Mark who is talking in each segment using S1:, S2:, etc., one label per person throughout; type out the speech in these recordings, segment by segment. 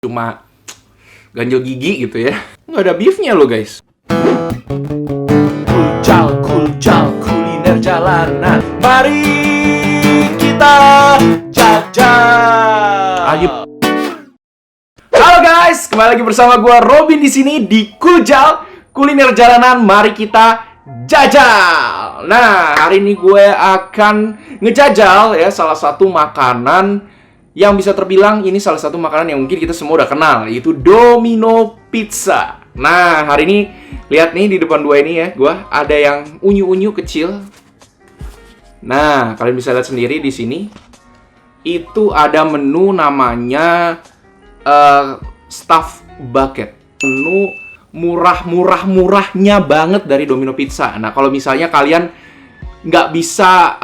S1: Cuma ganjel gigi gitu ya. Nggak ada beefnya loh guys. Kulcal kuliner jalanan. Mari kita jajal. Ayo. Halo guys, kembali lagi bersama gua Robin di sini di Kulcal kuliner jalanan. Mari kita jajal. Nah, hari ini gue akan ngejajal ya salah satu makanan yang bisa terbilang ini salah satu makanan yang mungkin kita semua udah kenal, yaitu Domino Pizza. Nah, hari ini lihat nih di depan gue ini ya, gue ada yang unyu-unyu kecil. Nah, kalian bisa lihat sendiri di sini. Itu ada menu namanya stuffed bucket. Menu murahnya banget dari Domino Pizza. Nah, kalau misalnya kalian nggak bisa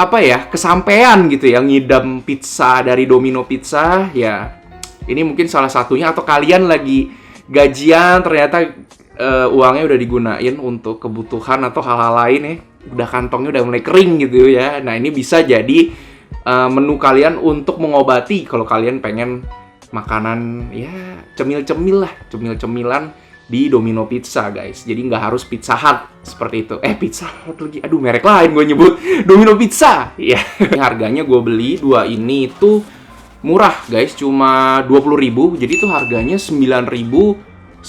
S1: kesampean gitu ya ngidam pizza dari Domino Pizza, ya ini mungkin salah satunya. Atau kalian lagi gajian ternyata uangnya udah digunain untuk kebutuhan atau hal-hal lain ya, udah kantongnya udah mulai kering gitu ya. Nah, ini bisa jadi menu kalian untuk mengobati kalau kalian pengen makanan ya cemil-cemilan di Domino Pizza guys. Jadi nggak harus Pizza Hut seperti itu. Pizza Hut lagi. Aduh, merek lain gue nyebut. Domino Pizza. Iya. Harganya gue beli dua ini itu murah guys. Cuma 20.000. Jadi itu harganya 9.091.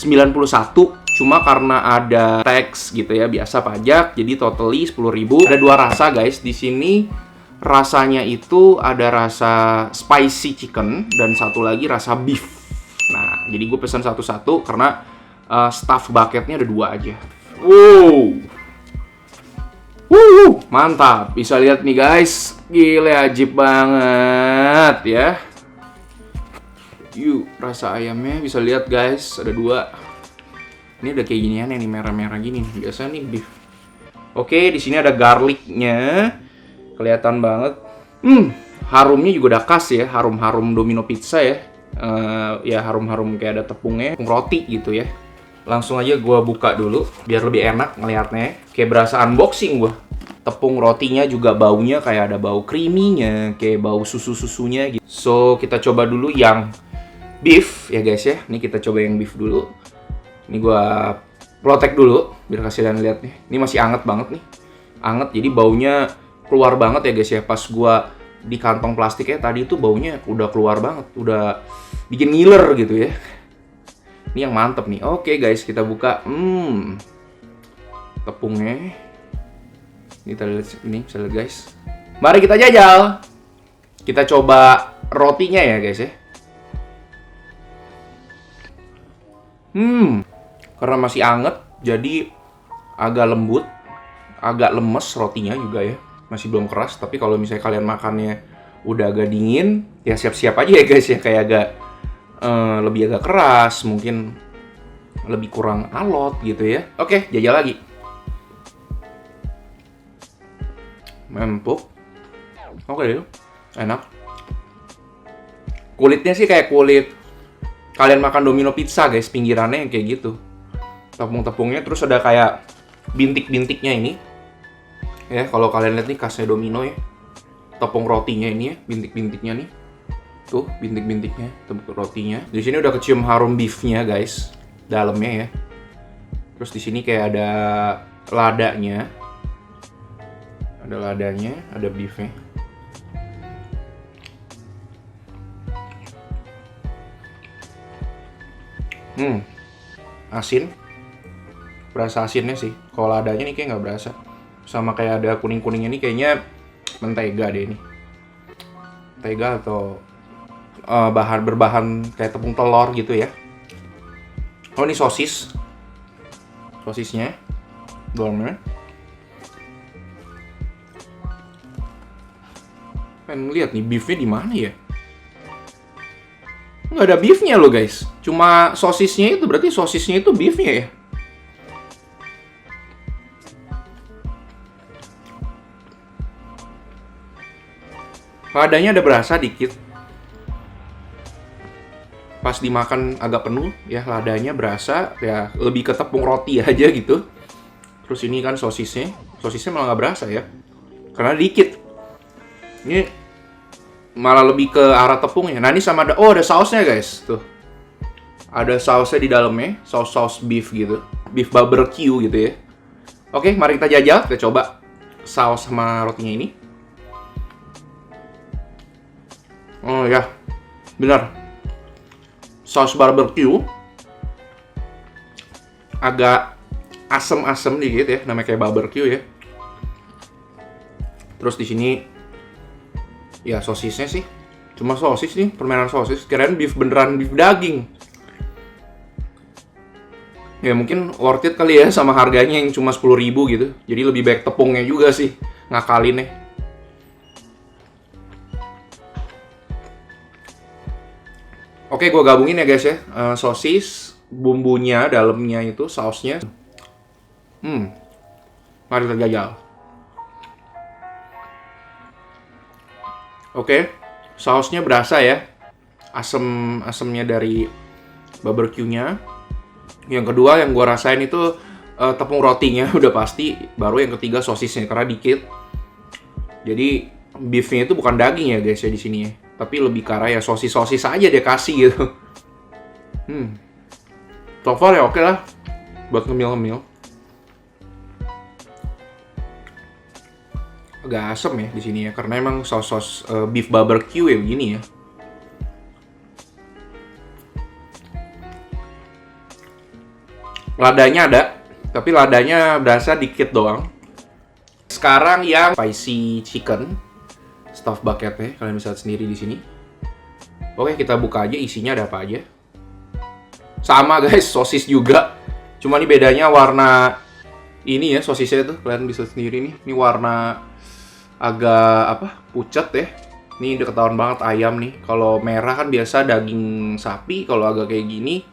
S1: Cuma karena ada tax gitu ya, biasa pajak. Jadi totally 10.000. Ada dua rasa guys. Di sini rasanya itu ada rasa spicy chicken dan satu lagi rasa beef. Nah, jadi gue pesan satu-satu karena stuffed bucketnya ada dua aja. Wow, mantap. Bisa lihat nih guys, gile ajib banget ya. Yuk, rasa ayamnya bisa lihat guys, ada dua. Ini udah kayak ginian ya nih, merah-merah gini nih. Biasa nih beef. Oke, di sini ada garlicnya, kelihatan banget. Harumnya juga udah khas ya, harum-harum Domino Pizza ya. Ya harum-harum kayak ada tepung roti gitu ya. Langsung aja gue buka dulu biar lebih enak ngelihatnya. Kayak berasa unboxing gue. Tepung rotinya juga baunya kayak ada bau creamy-nya, kayak bau susu-susunya gitu. So, kita coba dulu yang beef ya guys ya. Ini kita coba yang beef dulu. Ini gue protek dulu biar kasih kalian lihat nih. Ini masih anget banget nih. Anget, jadi baunya keluar banget ya guys ya. Pas gue di kantong plastiknya tadi itu baunya udah keluar banget. Udah bikin ngiler gitu ya. Ini yang mantep nih. Oke guys, kita buka. Tepungnya. Ini kita lihat ini, bisa lihat guys. Mari kita jajal. Kita coba rotinya ya guys ya. Karena masih anget, jadi agak lembut, agak lemes rotinya juga ya. Masih belum keras, tapi kalau misalnya kalian makannya udah agak dingin, ya siap-siap aja ya guys ya. Kayak agak lebih agak keras, mungkin lebih kurang alot gitu ya. Oke, jajal lagi. Empuk. Oke, enak. Kulitnya sih kayak kulit kalian makan Domino Pizza guys, pinggirannya yang kayak gitu. Tepung-tepungnya, terus ada kayak bintik-bintiknya ini. Ya, kalau kalian lihat nih khasnya Domino ya. Tepung rotinya ini ya, bintik-bintiknya nih. Tuh, bintik-bintiknya, tepung rotinya. Di sini udah kecium harum beefnya, guys. Dalamnya ya. Terus di sini kayak ada ladanya. Ada ladanya, ada beefnya. Asin. Berasa asinnya sih. Kalau ladanya nih kayak nggak berasa. Sama kayak ada kuning-kuningnya nih, kayaknya mentega deh ini. Mentega atau berbahan kayak tepung telur gitu ya. Oh, ini sosis. Sosisnya. Dalamnya. Pengen lihat nih beefnya di mana ya? Nggak ada beefnya loh guys. Cuma sosisnya itu, berarti sosisnya itu beefnya ya. Ladanya ada berasa dikit. Pas dimakan agak penuh ya, ladanya berasa ya, lebih ke tepung roti aja gitu. Terus ini kan sosisnya malah nggak berasa ya, karena dikit. Ini malah lebih ke arah tepungnya. Nah, ini sama ada sausnya guys tuh. Ada sausnya di dalamnya, saus beef gitu, beef barbecue gitu ya. Oke, mari kita jajal. Kita coba saus sama rotinya ini. Oh ya, benar. Saus barbecue agak asem-asem dikit ya, namanya kayak barbecue ya. Terus di sini ya sosisnya sih, cuma sosis nih, permainan sosis. Kirain beef beneran, beef daging. Ya mungkin worth it kali ya sama harganya yang cuma 10.000 gitu. Jadi lebih baik tepungnya juga sih, ngakalinnya. Oke, gue gabungin ya guys ya. Sosis, bumbunya, dalamnya itu, sausnya. Mari kita jajal. Oke, sausnya berasa ya. Asem-asemnya dari barbecue-nya. Yang kedua yang gue rasain itu tepung rotinya udah pasti. Baru yang ketiga sosisnya karena dikit. Jadi beefnya itu bukan daging ya guys ya di sini ya. Tapi lebih ke arah ya sosis-sosis aja dia kasih gitu. So far ya oke lah buat ngemil-ngemil. Agak asem ya di sini ya karena emang saus beef barbecue ya begini ya. Ladanya ada, tapi ladanya berasa dikit doang. Sekarang yang spicy chicken stuffed bucketnya, kalian bisa lihat sendiri di sini. Oke, kita buka aja isinya ada apa aja. Sama guys, sosis juga. Cuma ini bedanya warna ini ya sosisnya tuh, kalian bisa sendiri nih. Ini warna agak pucat ya. Ini udah ketahuan banget ayam nih. Kalau merah kan biasa daging sapi, kalau agak kayak gini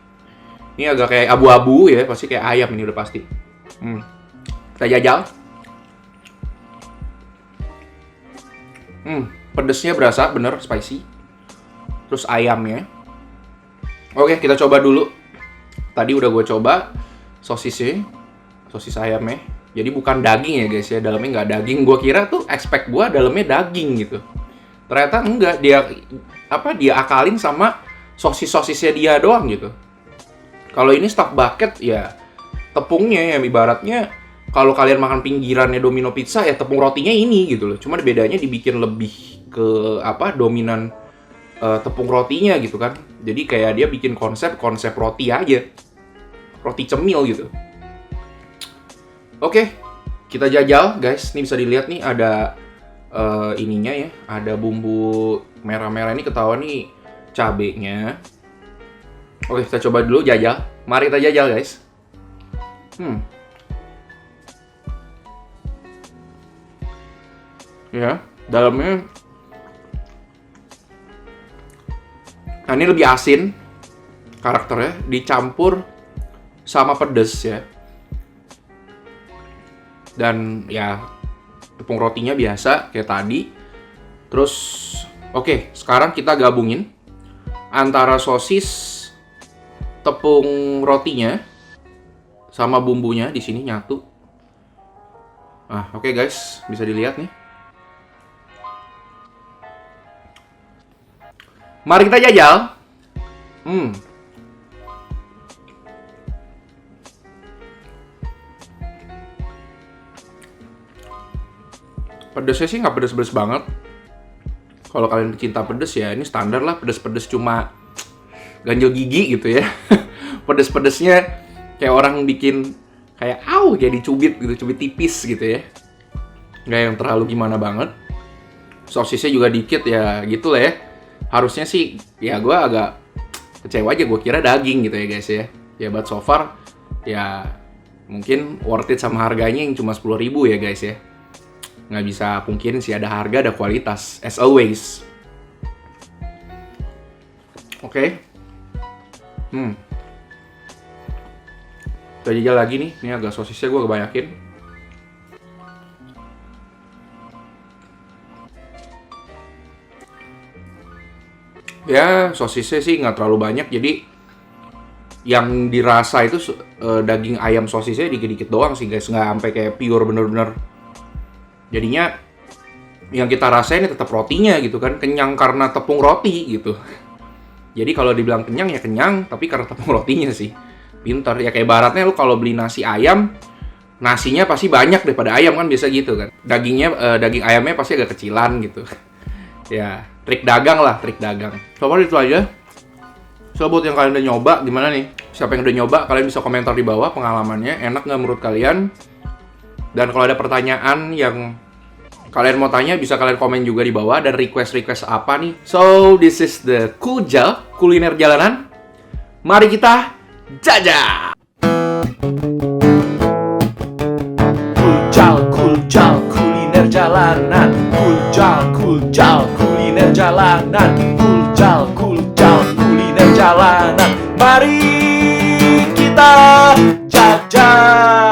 S1: ini agak kayak abu-abu ya, pasti kayak ayam ini udah pasti. Kita jajal. Pedesnya berasa bener spicy. Terus ayamnya. Oke, kita coba dulu. Tadi udah gue coba sosisnya, sosis ayamnya. Jadi bukan daging ya guys ya, dalamnya nggak daging. Gue kira tuh expect gue dalamnya daging gitu. Ternyata enggak, dia akalin sama sosis-sosisnya dia doang gitu. Kalau ini stuffed bucket ya tepungnya ya ibaratnya kalau kalian makan pinggirannya Domino Pizza ya tepung rotinya ini gitu loh. Cuma bedanya dibikin lebih ke dominan tepung rotinya gitu kan. Jadi kayak dia bikin konsep roti aja. Roti cemil gitu. Oke, kita jajal guys. Ini bisa dilihat nih ada ininya ya. Ada bumbu merah-merah ini ketahuan nih cabenya. Oke, kita coba dulu jajal. Mari kita jajal, guys. Ya, dalamnya. Nah, ini lebih asin karakternya, dicampur sama pedes ya. Dan ya, tepung rotinya biasa kayak tadi. Terus, oke, sekarang kita gabungin antara sosis, tepung rotinya sama bumbunya di sini nyatu. Nah, oke guys, bisa dilihat nih. Mari kita jajal. Pedesnya sih nggak pedes-pedes banget. Kalau kalian pecinta pedes ya ini standar lah, pedes-pedes cuma ganjel gigi gitu ya. Pedes-pedesnya kayak orang bikin kayak kayak dicubit gitu, cubit tipis gitu ya. Nggak yang terlalu gimana banget. Sosisnya juga dikit ya gitu lah ya. Harusnya sih ya gue agak kecewa aja, gue kira daging gitu ya guys ya. Ya but so far ya mungkin worth it sama harganya yang cuma 10.000 ya guys ya. Nggak bisa pungkirin sih ada harga ada kualitas as always. Oke. Kita jajal lagi nih. Ini agak sosisnya gue kebanyakin. Ya, sosisnya sih nggak terlalu banyak. Jadi, yang dirasa itu daging ayam sosisnya dikit-dikit doang sih guys. Nggak sampai kayak pure bener-bener. Jadinya, yang kita rasain tetap rotinya gitu kan. Kenyang karena tepung roti gitu. Jadi kalau dibilang kenyang ya kenyang, tapi karena tepung rotinya sih. Pinter. Ya kayak baratnya lu kalau beli nasi ayam, nasinya pasti banyak daripada ayam kan, biasa gitu kan. Daging ayamnya pasti agak kecilan gitu. Ya, trik dagang lah, trik dagang. Coba itu aja. So, buat yang kalian udah nyoba, gimana nih? Siapa yang udah nyoba, kalian bisa komentar di bawah pengalamannya. Enak nggak menurut kalian? Dan kalau ada pertanyaan yang kalian mau tanya, bisa kalian komen juga di bawah. Dan request apa nih? So, this is the Kulja, kuliner jalanan. Mari kita jajah! Kuljal, kuliner jalanan. Kuljal, kuliner jalanan. Kuljal, kuliner jalanan. Mari kita jajah!